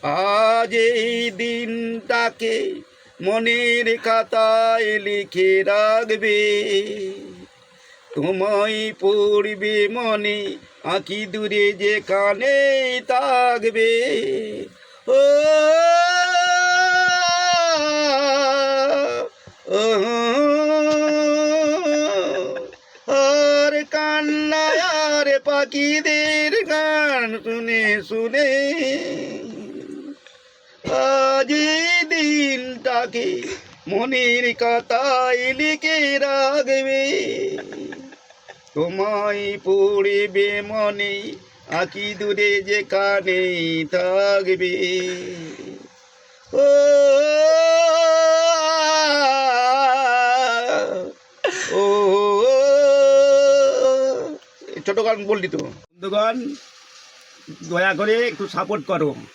আজ এই দিনটাকে মনের খাতায় লিখে রাখবে, তোমায় পড়বে মনে, আঁকি দূরে যেখানে থাকবে। ও ও আর কান্নায় আর পাখিদের গান শুনে শুনে আজ এই দিনটাকে মনের খাতায় লিখে রাখবে, তোমায় পড়বে মনে, আঁকি দূরে যেখানে থাকবে। ও ও ছোট গান বললি তো বন্ধুগণ, দয়া করে একটু সাপোর্ট করো।